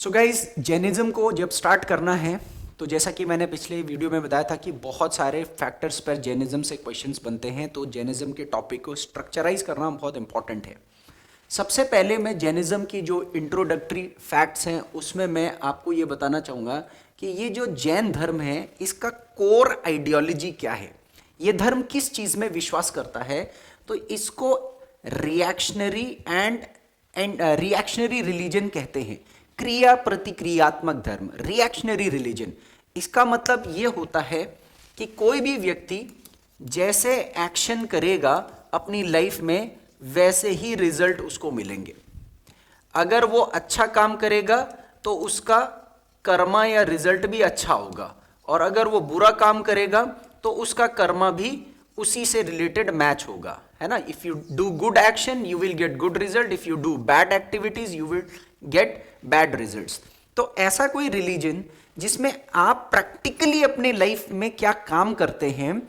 So guys, Jainism को जब start करना है तो जैसा कि मैंने पिछले वीडियो में बताया था कि बहुत सारे फैक्टर्स पर जैनिज्म से क्वेश्चंस बनते हैं, तो जैनिज्म के टॉपिक को स्ट्रक्चराइज करना बहुत इंपॉर्टेंट है। सबसे पहले मैं जैनिज्म की जो इंट्रोडक्टरी फैक्ट्स हैं उसमें मैं आपको ये बताना चाहूँगा कि ये जो जैन धर्म है इसका कोर आइडियोलॉजी क्या है, ये धर्म किस चीज़ में विश्वास करता है। तो इसको रिएक्शनरी एंड रिएक्शनरी रिलीजन कहते हैं, क्रिया प्रतिक्रियात्मक धर्म, रिएक्शनरी रिलीजन। इसका मतलब ये होता है कि कोई भी व्यक्ति जैसे एक्शन करेगा अपनी लाइफ में वैसे ही रिजल्ट उसको मिलेंगे। अगर वो अच्छा काम करेगा तो उसका कर्मा या रिजल्ट भी अच्छा होगा, और अगर वो बुरा काम करेगा तो उसका कर्मा भी उसी से रिलेटेड मैच होगा, है ना। If you do good action you will get good result, if you do bad activities you will get bad results. तो ऐसा कोई रिलीजन जिसमें आप प्रैक्टिकली अपने लाइफ में क्या काम करते हैं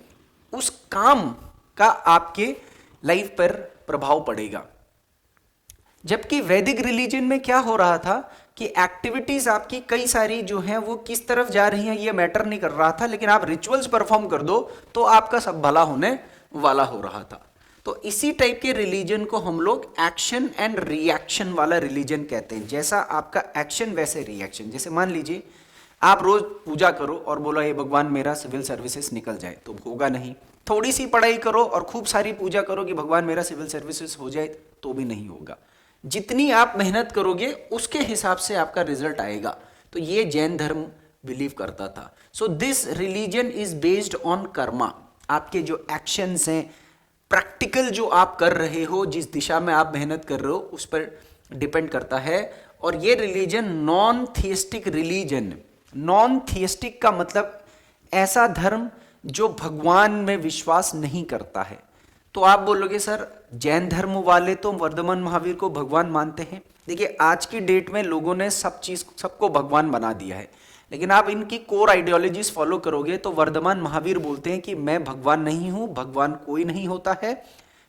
उस काम का आपके लाइफ पर प्रभाव पड़ेगा। जबकि वैदिक रिलीजन में क्या हो रहा था कि एक्टिविटीज आपकी कई सारी जो हैं वो किस तरफ जा रही हैं ये मैटर नहीं कर रहा था, लेकिन आप रिचुअल्स परफॉर्म कर दो तो आपका सब भला होने वाला हो रहा था। तो इसी टाइप के रिलीजन को हम लोग एक्शन एंड रिएक्शन वाला रिलीजन कहते हैं। जैसा आपका एक्शन वैसे रिएक्शन। जैसे मान लीजिए आप रोज पूजा करो और बोला ये भगवान मेरा सिविल सर्विसेज निकल जाए, तो होगा नहीं। थोड़ी सी पढ़ाई करो और खूब सारी पूजा करो कि भगवान मेरा सिविल सर्विसेज हो जाए, तो भी नहीं होगा। जितनी आप मेहनत करोगे उसके हिसाब से आपका रिजल्ट आएगा। तो ये जैन धर्म बिलीव करता था। So this religion is based on Karma. आपके जो एक्शंस हैं, प्रैक्टिकल जो आप कर रहे हो, जिस दिशा में आप मेहनत कर रहे हो उस पर डिपेंड करता है। और ये रिलीजन नॉन थियस्टिक रिलीजन। नॉन थियस्टिक का मतलब ऐसा धर्म जो भगवान में विश्वास नहीं करता है। तो आप बोलोगे सर जैन धर्म वाले तो वर्धमान महावीर को भगवान मानते हैं। देखिए आज की डेट में लोगों ने सबको भगवान बना दिया है, लेकिन आप इनकी कोर आइडियोलॉजीज फॉलो करोगे तो वर्धमान महावीर बोलते हैं कि मैं भगवान नहीं हूं, भगवान कोई नहीं होता है,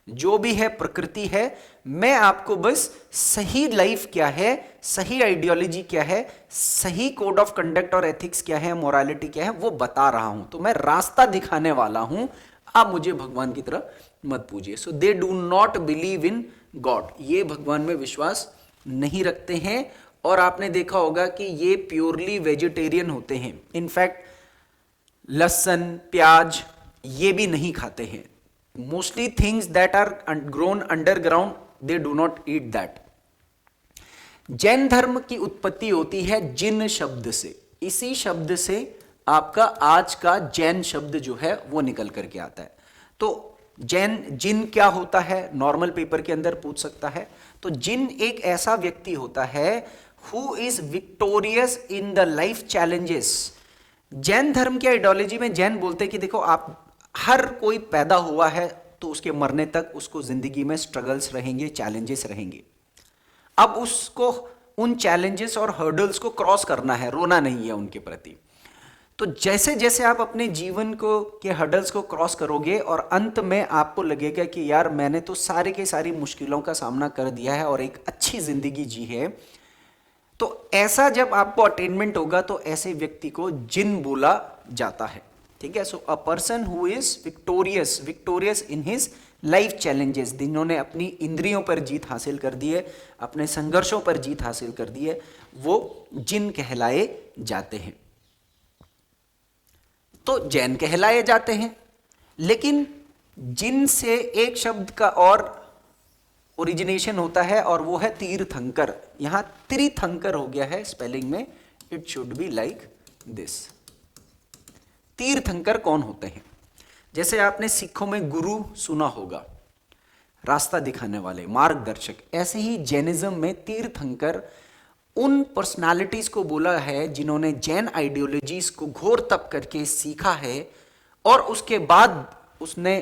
जो भी है प्रकृति है। मैं आपको बस सही लाइफ क्या है, सही आइडियोलॉजी क्या है, सही कोड ऑफ कंडक्ट और एथिक्स क्या है, मोरालिटी क्या है वो बता रहा हूं। तो मैं रास्ता दिखाने वाला हूं, आप मुझे भगवान की तरह मत पूजिए। So they do not believe in God. ये भगवान में विश्वास नहीं रखते हैं। और आपने देखा होगा कि ये प्योरली वेजिटेरियन होते हैं। इनफैक्ट लहसुन प्याज ये भी नहीं खाते हैं। Mostly things that are grown underground they do not eat that. Jain धर्म की उत्पत्ति होती है जिन शब्द से। इसी शब्द से आपका आज का जैन शब्द जो है वो निकल करके आता है। तो जिन क्या होता है नॉर्मल पेपर के अंदर पूछ सकता है। तो जिन एक ऐसा व्यक्ति होता है who is victorious in the life challenges. Jain धर्म की आइडियोलॉजी में जैन बोलते हैं कि देखो आप हर कोई पैदा हुआ है तो उसके मरने तक उसको जिंदगी में स्ट्रगल्स रहेंगे, चैलेंजेस रहेंगे। अब उसको उन चैलेंजेस और हर्डल्स को क्रॉस करना है, रोना नहीं है उनके प्रति। तो जैसे जैसे आप अपने जीवन को के हर्डल्स को क्रॉस करोगे और अंत में आपको लगेगा कि यार मैंने तो सारे के सारी मुश्किलों का सामना कर दिया है और एक अच्छी जिंदगी जी है, तो ऐसा जब आपको अटेनमेंट होगा तो ऐसे व्यक्ति को जिन बोला जाता है। ठीक है। So a person who is victorious in his life challenges, जिन्होंने अपनी इंद्रियों पर जीत हासिल कर दी है, अपने संघर्षों पर जीत हासिल कर दी है, वो जिन कहलाए जाते हैं। तो जैन कहलाए जाते हैं। लेकिन जिन से एक शब्द का और ओरिजिनेशन होता है और वो है तीर्थंकर। यहां त्रिथंकर हो गया है स्पेलिंग में, it should be like this. तीर्थंकर कौन होते हैं? जैसे आपने सिखों में गुरु सुना होगा, रास्ता दिखाने वाले, मार्गदर्शक। ऐसे ही जैनिज्म में तीर्थंकर उन पर्सनालिटीज को बोला है जिन्होंने जैन आइडियोलॉजीज को घोर तप करके सीखा है और उसके बाद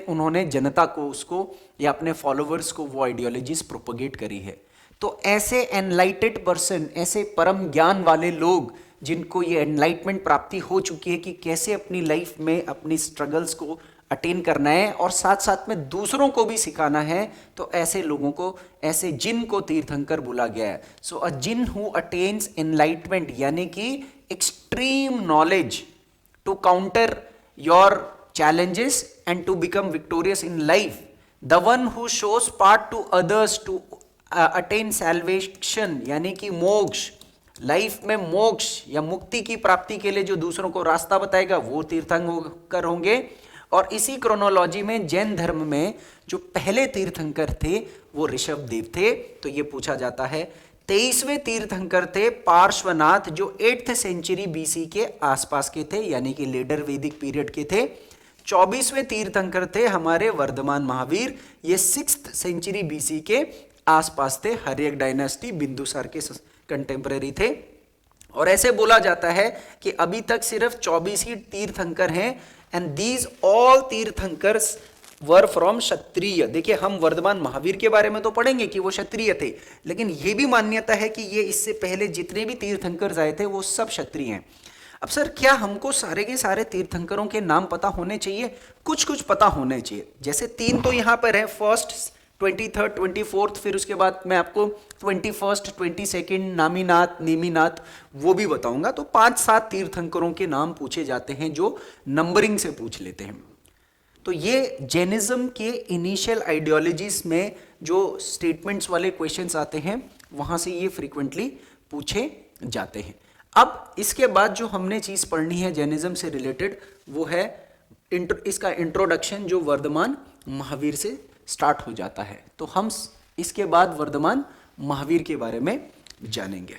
उन्होंने जनता को उसको या अपने फॉलोअर्स को वो आइडियोलॉजीज प्रोपोगेट करी है। तो ऐसे एनलाइटेड पर्सन, ऐसे परम ज्ञान वाले लोग जिनको ये एनलाइटमेंट प्राप्ति हो चुकी है कि कैसे अपनी लाइफ में अपनी स्ट्रगल्स को अटेन करना है और साथ साथ में दूसरों को भी सिखाना है, तो ऐसे लोगों को, ऐसे जिन को तीर्थंकर बोला गया है। So a Jina who attains enlightenment यानी कि extreme knowledge to counter your challenges and to become victorious in life, the one who shows path to others to attain salvation यानी कि मोक्ष, लाइफ में मोक्ष या मुक्ति की प्राप्ति के लिए जो दूसरों को रास्ता बताएगा वो तीर्थंकर होंगे। और इसी क्रोनोलॉजी में जैन धर्म में जो पहले तीर्थंकर थे वो ऋषभदेव थे। तो ये पूछा जाता है 23वें तीर्थंकर थे पार्श्वनाथ, जो 8th सेंचुरी बीसी के आसपास के थे यानी कि लेटर वैदिक पीरियड के थे। 24वें तीर्थंकर थे हमारे वर्धमान महावीर, ये 6th सेंचुरी बीसी के आसपास थे, हर्यक डायनेस्टी बिंदुसार के कंटेम्पररी थे। और ऐसे बोला जाता है कि अभी तक सिर्फ 24 ही तीर्थंकर हैं and these all Tirthankars were from Kshatriya. देखिए हम वर्धमान महावीर के बारे में तो पढ़ेंगे कि वो क्षत्रिय थे, लेकिन ये भी मान्यता है कि ये इससे पहले जितने भी तीर्थंकर आए थे वो सब क्षत्रिय हैं। अब सर क्या हमको सारे के सारे तीर्थंकरों के नाम पता होने चाहिए? कुछ कुछ पता होने चाहिए। जैसे 3 तो यहाँ पर है, 1st, 23rd, 24th, फिर उसके बाद मैं आपको 21st, 22nd, नामीनाथ, नेमीनाथ वो भी बताऊंगा। तो 5-7 तीर्थंकरों के नाम पूछे जाते हैं जो नंबरिंग से पूछ लेते हैं। तो ये जैनिज्म के इनिशियल आइडियोलॉजीज में जो स्टेटमेंट्स वाले क्वेश्चंस आते हैं वहां से ये फ्रीक्वेंटली पूछे जाते हैं। अब इसके बाद जो हमने चीज पढ़नी है जैनिज्म से रिलेटेड वो है इसका इंट्रोडक्शन, जो वर्धमान महावीर से स्टार्ट हो जाता है। तो हम इसके बाद वर्धमान महावीर के बारे में जानेंगे।